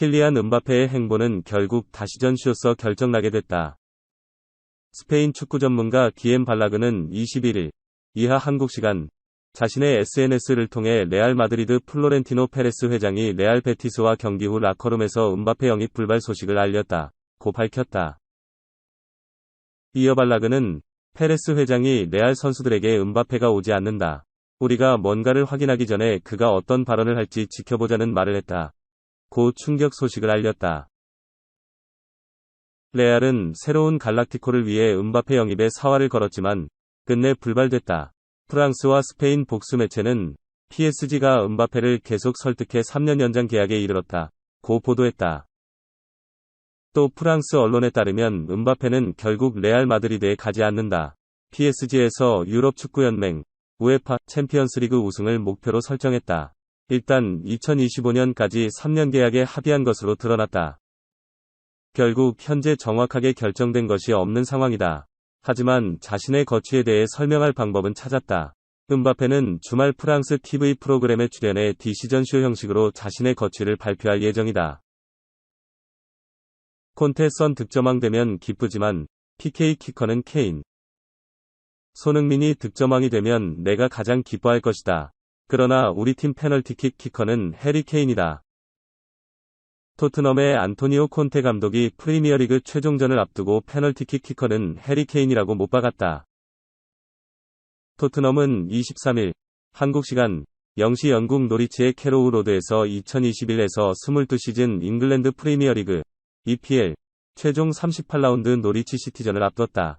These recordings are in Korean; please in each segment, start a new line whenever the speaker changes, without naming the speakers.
킬리안 음바페의 행보는 결국 다시전 쇼서 결정나게 됐다. 스페인 축구 전문가 기엠 발라그는 21일 이하 한국 시간 자신의 SNS를 통해 레알 마드리드 플로렌티노 페레스 회장이 레알 베티스와 경기 후 라커룸에서 음바페 영입 불발 소식을 알렸다고 밝혔다. 이어 발라그는 페레스 회장이 레알 선수들에게 음바페가 오지 않는다. 우리가 뭔가를 확인하기 전에 그가 어떤 발언을 할지 지켜보자는 말을 했다. 고 충격 소식을 알렸다. 레알은 새로운 갈락티코를 위해 음바페 영입에 사활을 걸었지만 끝내 불발됐다. 프랑스와 스페인 복수 매체는 PSG가 음바페를 계속 설득해 3년 연장 계약에 이르렀다고 보도했다. 또 프랑스 언론에 따르면 음바페는 결국 레알 마드리드에 가지 않는다. PSG에서 유럽 축구연맹 우에파 챔피언스리그 우승을 목표로 설정했다. 일단 2025년까지 3년 계약에 합의한 것으로 드러났다. 결국 현재 정확하게 결정된 것이 없는 상황이다. 하지만 자신의 거취에 대해 설명할 방법은 찾았다. 음바페는 주말 프랑스 TV 프로그램에 출연해 디시전쇼 형식으로 자신의 거취를 발표할 예정이다. 콘테 선 득점왕 되면 기쁘지만 PK 키커는 케인. 손흥민이 득점왕이 되면 내가 가장 기뻐할 것이다. 그러나 우리 팀 페널티킥 키커는 해리 케인이다. 토트넘의 안토니오 콘테 감독이 프리미어리그 최종전을 앞두고 페널티킥 키커는 해리 케인이라고 못 박았다. 토트넘은 23일 한국 시간 0시 영국 노리치의 캐로우 로드에서 2021에서 22시즌 잉글랜드 프리미어리그 EPL 최종 38라운드 노리치 시티전을 앞뒀다.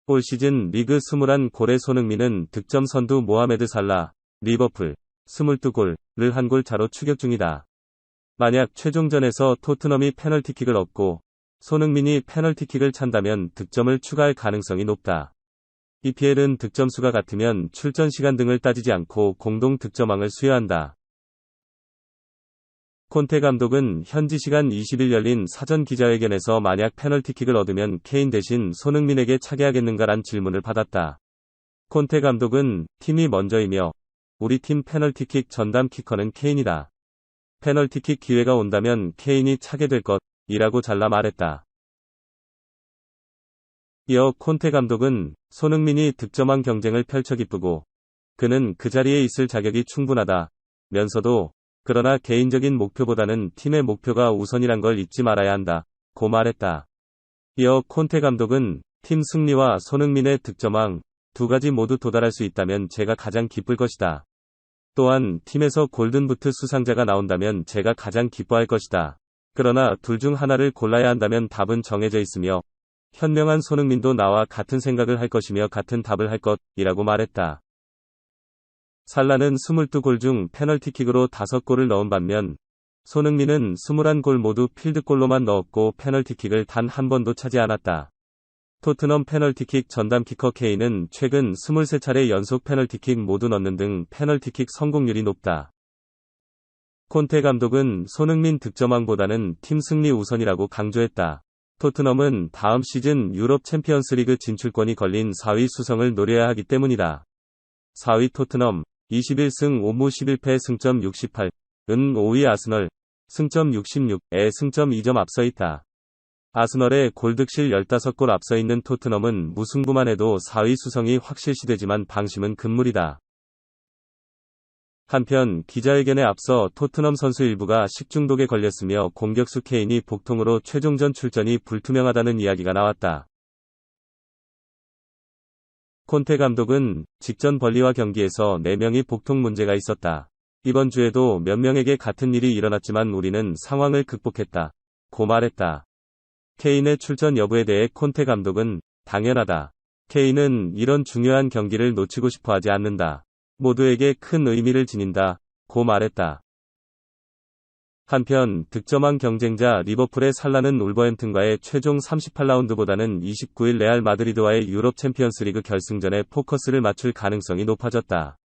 올 시즌 리그 21골의 손흥민은 득점 선두 모하메드 살라, 리버풀 22골을 한 골 차로 추격 중이다. 만약 최종전에서 토트넘이 페널티킥을 얻고 손흥민이 페널티킥을 찬다면 득점을 추가할 가능성이 높다. EPL은 득점수가 같으면 출전 시간 등을 따지지 않고 공동 득점왕을 수여한다. 콘테 감독은 현지 시간 20일 열린 사전 기자회견에서 만약 페널티킥을 얻으면 케인 대신 손흥민에게 차게 하겠는가란 질문을 받았다. 콘테 감독은 팀이 먼저이며 우리 팀 페널티킥 전담 키커는 케인이다. 페널티킥 기회가 온다면 케인이 차게 될 것이라고 잘라 말했다. 이어 콘테 감독은 손흥민이 득점왕 경쟁을 펼쳐 기쁘고 그는 그 자리에 있을 자격이 충분하다 면서도 그러나 개인적인 목표보다는 팀의 목표가 우선이란 걸 잊지 말아야 한다고 말했다. 이어 콘테 감독은 팀 승리와 손흥민의 득점왕 두 가지 모두 도달할 수 있다면 제가 가장 기쁠 것이다. 또한 팀에서 골든부트 수상자가 나온다면 제가 가장 기뻐할 것이다. 그러나 둘 중 하나를 골라야 한다면 답은 정해져 있으며 현명한 손흥민도 나와 같은 생각을 할 것이며 같은 답을 할 것이라고 말했다. 살라는 22골 중 페널티킥으로 5골을 넣은 반면 손흥민은 21골 모두 필드골로만 넣었고 페널티킥을 단 한 번도 차지 않았다. 토트넘 페널티킥 전담 키커 케인은 최근 23차례 연속 페널티킥 모두 넣는 등 페널티킥 성공률이 높다. 콘테 감독은 손흥민 득점왕보다는 팀 승리 우선이라고 강조했다. 토트넘은 다음 시즌 유럽 챔피언스리그 진출권이 걸린 4위 수성을 노려야 하기 때문이다. 4위 토트넘 21승 5무 11패 승점 68, 은 5위 아스널 승점 66에 승점 2점 앞서 있다. 아스널의 골득실 15골 앞서 있는 토트넘은 무승부만 해도 4위 수성이 확실시되지만 방심은 금물이다. 한편 기자회견에 앞서 토트넘 선수 일부가 식중독에 걸렸으며 공격수 케인이 복통으로 최종전 출전이 불투명하다는 이야기가 나왔다. 콘테 감독은 직전 벌리와 경기에서 4명이 복통 문제가 있었다. 이번 주에도 몇 명에게 같은 일이 일어났지만 우리는 상황을 극복했다. 고 말했다. 케인의 출전 여부에 대해 콘테 감독은 당연하다. 케인은 이런 중요한 경기를 놓치고 싶어 하지 않는다. 모두에게 큰 의미를 지닌다. 고 말했다. 한편 득점왕 경쟁자 리버풀의 살라는 울버햄튼과의 최종 38라운드보다는 29일 레알 마드리드와의 유럽 챔피언스리그 결승전에 포커스를 맞출 가능성이 높아졌다.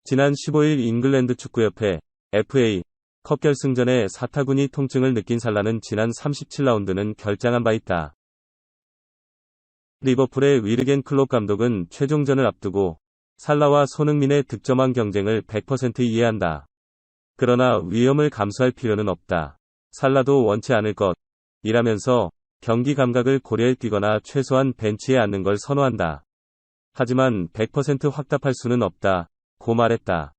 지난 15일 잉글랜드 축구협회 FA 컵 결승전에 사타구니 통증을 느낀 살라는 지난 37라운드는 결장한 바 있다. 리버풀의 위르겐 클롭 감독은 최종전을 앞두고 살라와 손흥민의 득점왕 경쟁을 100% 이해한다. 그러나 위험을 감수할 필요는 없다. 살라도 원치 않을 것. 이라면서 경기 감각을 고려해 뛰거나 최소한 벤치에 앉는 걸 선호한다. 하지만 100% 확답할 수는 없다. 고 말했다.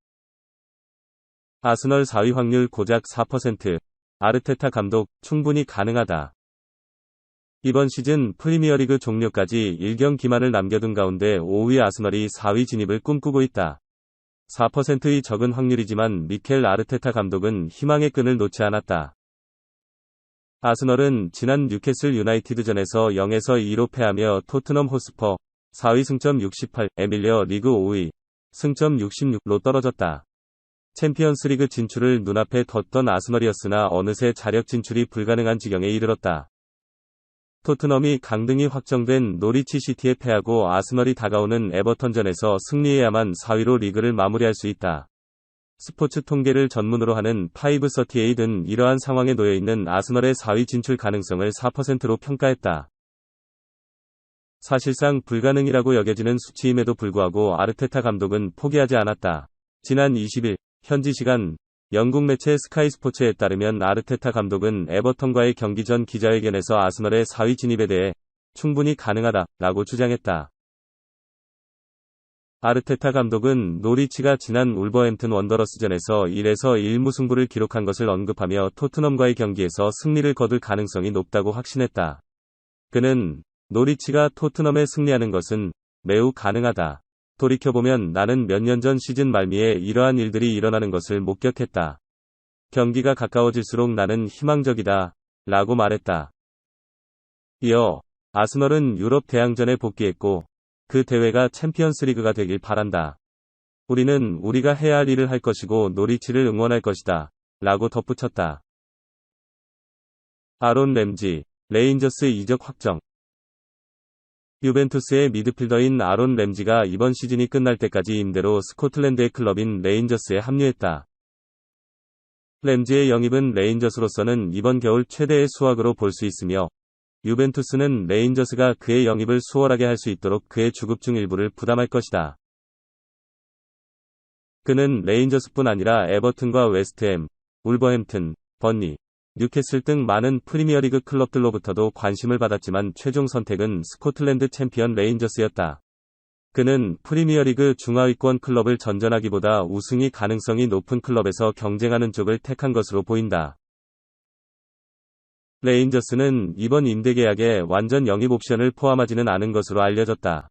아스널 4위 확률 고작 4%. 아르테타 감독, 충분히 가능하다. 이번 시즌 프리미어리그 종료까지 1경기만을 남겨둔 가운데 5위 아스널이 4위 진입을 꿈꾸고 있다. 4%의 적은 확률이지만 미켈 아르테타 감독은 희망의 끈을 놓지 않았다. 아스널은 지난 뉴캐슬 유나이티드전에서 0에서 2로 패하며 토트넘 호스퍼 4위 승점 68에 밀려 리그 5위 승점 66로 떨어졌다. 챔피언스리그 진출을 눈앞에 뒀던 아스널이었으나 어느새 자력 진출이 불가능한 지경에 이르렀다. 토트넘이 강등이 확정된 노리치 시티에 패하고 아스널이 다가오는 에버턴전에서 승리해야만 4위로 리그를 마무리할 수 있다. 스포츠 통계를 전문으로 하는 538은 이러한 상황에 놓여있는 아스널의 4위 진출 가능성을 4%로 평가했다. 사실상 불가능이라고 여겨지는 수치임에도 불구하고 아르테타 감독은 포기하지 않았다. 지난 20일 현지 시간 영국 매체 스카이 스포츠에 따르면 아르테타 감독은 에버턴과의 경기 전 기자회견에서 아스널의 4위 진입에 대해 충분히 가능하다라고 주장했다. 아르테타 감독은 노리치가 지난 울버햄튼 원더러스전에서 1에서 1무승부를 기록한 것을 언급하며 토트넘과의 경기에서 승리를 거둘 가능성이 높다고 확신했다. 그는 노리치가 토트넘에 승리하는 것은 매우 가능하다. 돌이켜보면 나는 몇 년 전 시즌 말미에 이러한 일들이 일어나는 것을 목격했다. 경기가 가까워질수록 나는 희망적이다. 라고 말했다. 이어 아스널은 유럽 대항전에 복귀했고 그 대회가 챔피언스리그가 되길 바란다. 우리는 우리가 해야 할 일을 할 것이고 노리치를 응원할 것이다. 라고 덧붙였다. 아론 램지, 레인저스 이적 확정. 유벤투스의 미드필더인 아론 램지가 이번 시즌이 끝날 때까지 임대로 스코틀랜드의 클럽인 레인저스에 합류했다. 램지의 영입은 레인저스로서는 이번 겨울 최대의 수확으로 볼 수 있으며 유벤투스는 레인저스가 그의 영입을 수월하게 할 수 있도록 그의 주급 중 일부를 부담할 것이다. 그는 레인저스뿐 아니라 에버튼과 웨스트햄, 울버햄튼, 번니, 뉴캐슬 등 많은 프리미어리그 클럽들로부터도 관심을 받았지만 최종 선택은 스코틀랜드 챔피언 레인저스였다. 그는 프리미어리그 중하위권 클럽을 전전하기보다 우승이 가능성이 높은 클럽에서 경쟁하는 쪽을 택한 것으로 보인다. 레인저스는 이번 임대 계약에 완전 영입 옵션을 포함하지는 않은 것으로 알려졌다.